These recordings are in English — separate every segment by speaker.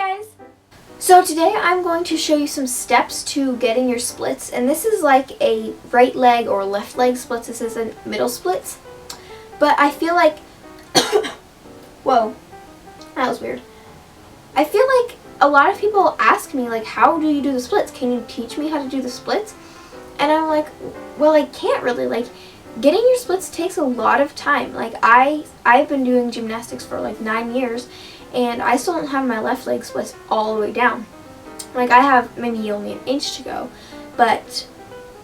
Speaker 1: Hi guys! So today I'm going to show you some steps to getting your splits, and this is like a right leg or left leg splits. This isn't middle splits, but I feel like whoa, that was weird. I feel like a lot of people ask me like, how do you do the splits? Can you teach me how to do the splits? And I'm like, well, I can't really. Like, getting your splits takes a lot of time. Like, I've been doing gymnastics for like 9 years, and I still don't have my left leg splits all the way down. Like, I have maybe only an inch to go, but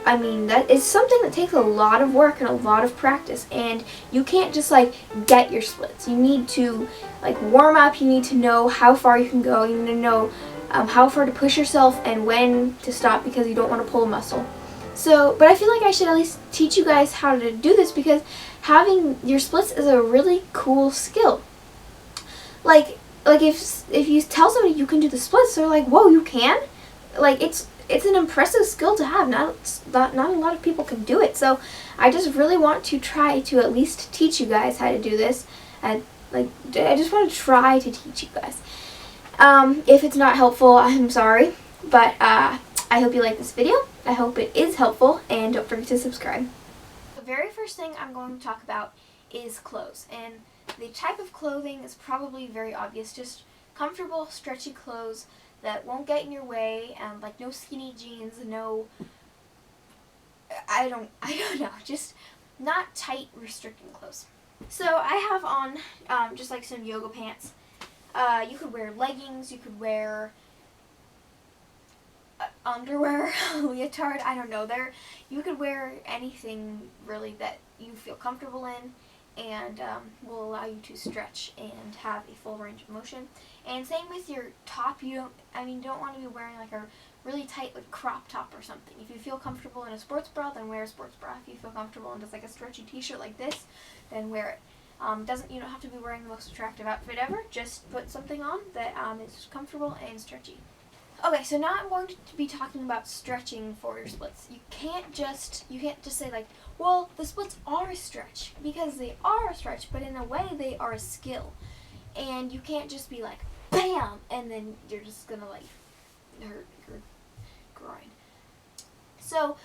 Speaker 1: I mean, that is something that takes a lot of work and a lot of practice, and you can't just like get your splits. You need to like warm up, you need to know how far you can go, you need to know how far to push yourself and when to stop because you don't want to pull a muscle. So, but I feel like I should at least teach you guys how to do this because having your splits is a really cool skill. Like if you tell somebody you can do the splits, they're like, whoa, you can? Like, it's an impressive skill to have. Not a lot of people can do it. So I just really want to try to at least teach you guys how to do this. I just want to try to teach you guys. If it's not helpful, I'm sorry, but I hope you like this video. I hope it is helpful, and don't forget to subscribe. The very first thing I'm going to talk about is clothes, and the type of clothing is probably very obvious. Just comfortable, stretchy clothes that won't get in your way, like no skinny jeans, no, I don't know, just not tight, restricting clothes. So I have on just like some yoga pants. You could wear leggings, you could wear underwear, leotard, I don't know. You could wear anything really that you feel comfortable in, and will allow you to stretch and have a full range of motion. And same with your top. You don't want to be wearing like a really tight like crop top or something. If you feel comfortable in a sports bra, then wear a sports bra. If you feel comfortable in just like a stretchy t-shirt like this, then wear it. You don't have to be wearing the most attractive outfit ever. Just put something on that is comfortable and stretchy. Okay, so now I'm going to be talking about stretching for your splits. You can't just say like, well, the splits are a stretch, because they are a stretch, but in a way they are a skill. And you can't just be like, bam, and then you're just gonna like hurt your groin. So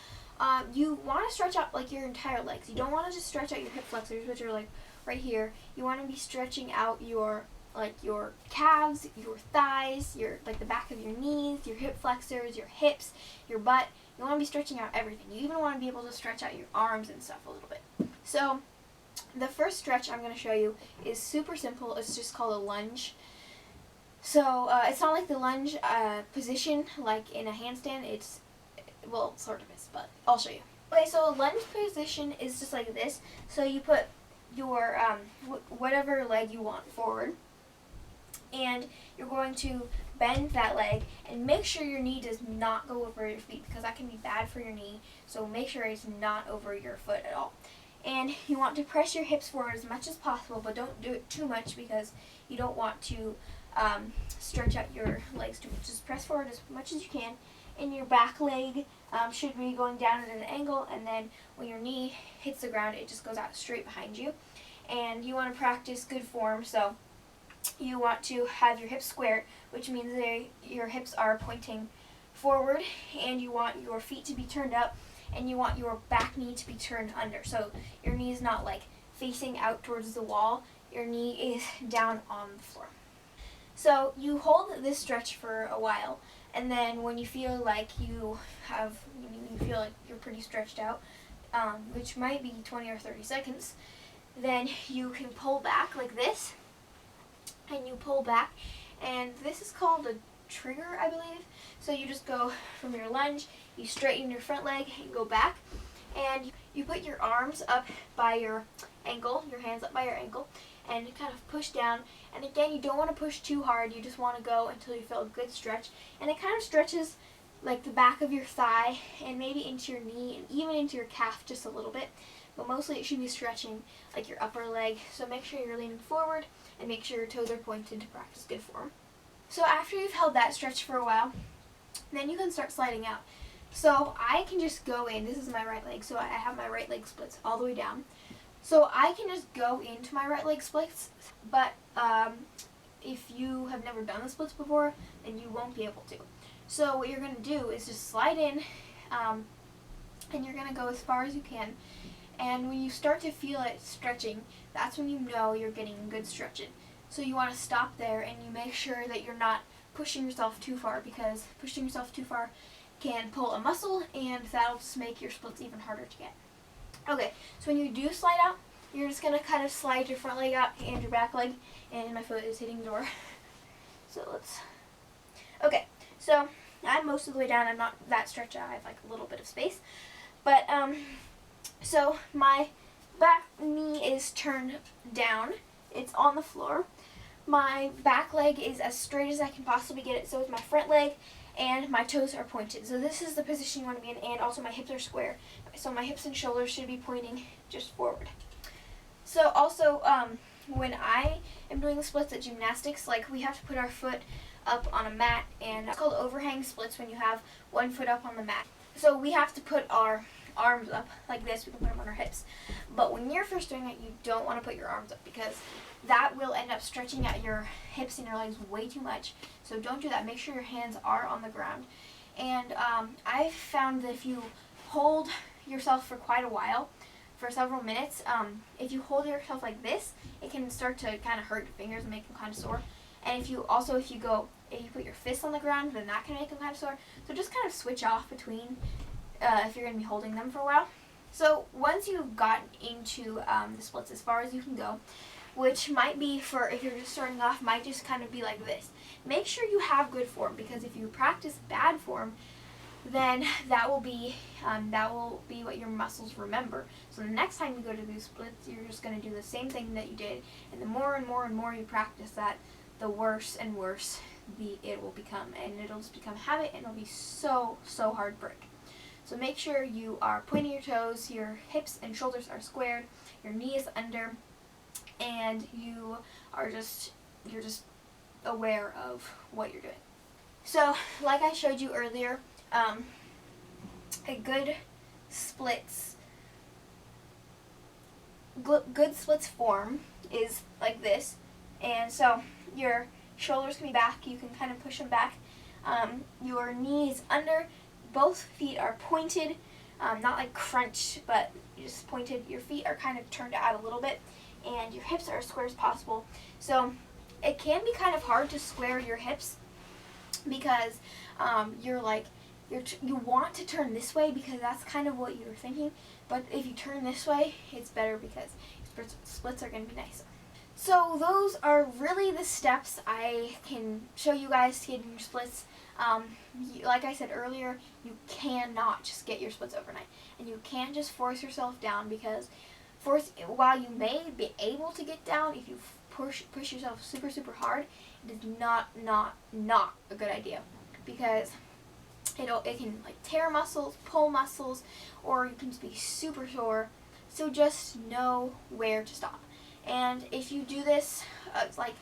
Speaker 1: you want to stretch out like your entire legs. You don't want to just stretch out your hip flexors, which are like right here. You want to be stretching out your calves, your thighs, the back of your knees, your hip flexors, your hips, your butt. You want to be stretching out everything. You even want to be able to stretch out your arms and stuff a little bit. So the first stretch I'm going to show you is super simple. It's just called a lunge. So it's not like the lunge position like in a handstand. Well, sort of is, but I'll show you. Okay, so a lunge position is just like this. So you put your whatever leg you want forward, and you're going to bend that leg and make sure your knee does not go over your feet, because that can be bad for your knee. So make sure it's not over your foot at all. And you want to press your hips forward as much as possible, but don't do it too much because you don't want to stretch out your legs too much. Just press forward as much as you can, and your back leg should be going down at an angle, and then when your knee hits the ground, it just goes out straight behind you. And you want to practice good form, so you want to have your hips squared, which means your hips are pointing forward, and you want your feet to be turned up, and you want your back knee to be turned under. So your knee is not like facing out towards the wall, your knee is down on the floor. So you hold this stretch for a while, and then when you feel like you feel like you're pretty stretched out, which might be 20 or 30 seconds, then you can pull back like this. And you pull back, and this is called a trigger, I believe. So you just go from your lunge, you straighten your front leg, and go back, and you put your arms up by your ankle, your hands up by your ankle, and you kind of push down. And again, you don't want to push too hard. You just want to go until you feel a good stretch, and it kind of stretches like the back of your thigh and maybe into your knee and even into your calf just a little bit. But mostly it should be stretching like your upper leg. So make sure you're leaning forward and make sure your toes are pointed to practice good form. So after you've held that stretch for a while, then you can start sliding out. So I can just go in. This is my right leg, so I have my right leg splits all the way down. So I can just go into my right leg splits, but if you have never done the splits before, then you won't be able to. So what you're going to do is just slide in, and you're going to go as far as you can. And when you start to feel it stretching, that's when you know you're getting good stretching. So you want to stop there, and you make sure that you're not pushing yourself too far, because pushing yourself too far can pull a muscle, and that'll just make your splits even harder to get. Okay, so when you do slide out, you're just going to kind of slide your front leg out and your back leg, and my foot is hitting the door. So let's, okay, so I'm most of the way down. I'm not that stretched out. I have like a little bit of space. But, so my back knee is turned down. It's on the floor. My back leg is as straight as I can possibly get it. So is my front leg, and my toes are pointed. So this is the position you want to be in, and also my hips are square. So my hips and shoulders should be pointing just forward. So also, when I am doing the splits at gymnastics, like we have to put our foot up on a mat, and it's called overhang splits when you have one foot up on the mat. So we have to put our arms up like this. We can put them on our hips. But when you're first doing it, you don't want to put your arms up, because that will end up stretching out your hips and your legs way too much. So don't do that. Make sure your hands are on the ground. And I've found that if you hold yourself for quite a while, for several minutes, if you hold yourself like this, it can start to kind of hurt your fingers and make them kind of sore. And if you put your fists on the ground, then that can make them kind of sore. So just kind of switch off between if you're going to be holding them for a while. So once you've gotten into the splits as far as you can go, which might be, for if you're just starting off, might just kind of be like this. Make sure you have good form, because if you practice bad form, then that will be what your muscles remember. So the next time you go to do splits, you're just going to do the same thing that you did, and the more and more and more you practice that, the worse and worse it will become, and it'll just become a habit, and it'll be so hard to break. So make sure you are pointing your toes, your hips and shoulders are squared, your knee is under, and you're just aware of what you're doing. So like I showed you earlier, a good splits form is like this, and so your shoulders can be back. You can kind of push them back. Your knee is under. Both feet are pointed, not like crunched, but just pointed. Your feet are kind of turned out a little bit, and your hips are as square as possible. So it can be kind of hard to square your hips, because you want to turn this way, because that's kind of what you were thinking. But if you turn this way, it's better, because splits are going to be nicer. So those are really the steps I can show you guys to get your splits. Like I said earlier, you cannot just get your splits overnight, and you can't just force yourself down, because while you may be able to get down, if you push yourself super hard, it is not a good idea, because it can like tear muscles, pull muscles, or you can just be super sore. So just know where to stop. And if you do this, like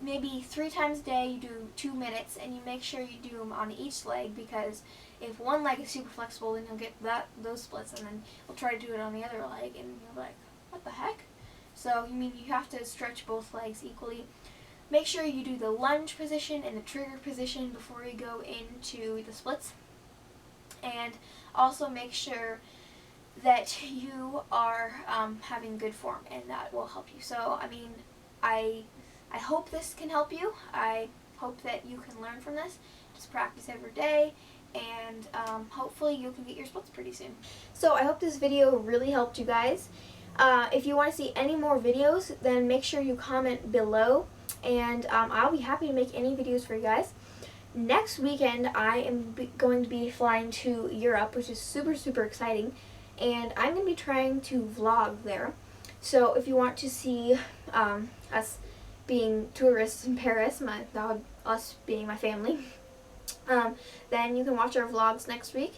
Speaker 1: maybe 3 times a day, you do 2 minutes, and you make sure you do them on each leg, because if one leg is super flexible, then you'll get those splits, and then you'll try to do it on the other leg, and you're like, what the heck? So you have to stretch both legs equally. Make sure you do the lunge position and the trigger position before you go into the splits, and also make sure that you are having good form, and that will help you. So I hope this can help you. I hope that you can learn from this. Just practice every day, and hopefully you can get your splits pretty soon. So I hope this video really helped you guys. If you want to see any more videos, then make sure you comment below, and I'll be happy to make any videos for you guys. Next weekend, I am going to be flying to Europe, which is super exciting, and I'm going to be trying to vlog there. So if you want to see us being tourists in Paris, us being my family, then you can watch our vlogs next week.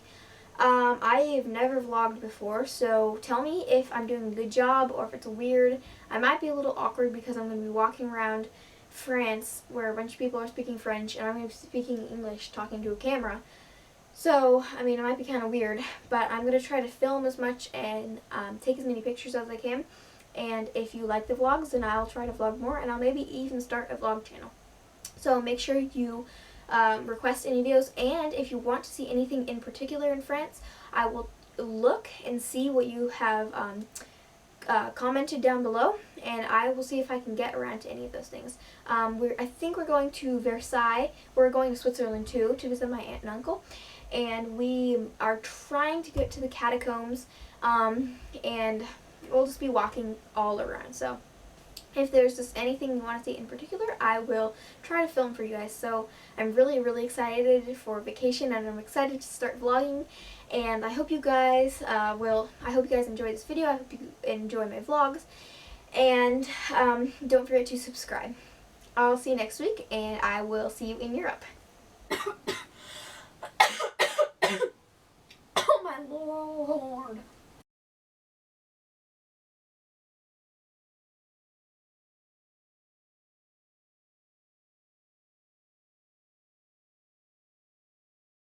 Speaker 1: I have never vlogged before, so tell me if I'm doing a good job or if it's weird. I might be a little awkward, because I'm going to be walking around France where a bunch of people are speaking French, and I'm going to be speaking English talking to a camera. So, it might be kind of weird, but I'm going to try to film as much and take as many pictures as I can. And if you like the vlogs, then I'll try to vlog more, and I'll maybe even start a vlog channel. So make sure you request any videos, and if you want to see anything in particular in France, I will look and see what you have commented down below, and I will see if I can get around to any of those things. I think we're going to Versailles. We're going to Switzerland too to visit my aunt and uncle, and we are trying to get to the catacombs, and we'll just be walking all around. So if there's just anything you want to see in particular, I will try to film for you guys. So I'm really, really excited for vacation, and I'm excited to start vlogging. And I hope you guys I hope you guys enjoy this video. I hope you enjoy my vlogs. And don't forget to subscribe. I'll see you next week, and I will see you in Europe. Oh my Lord.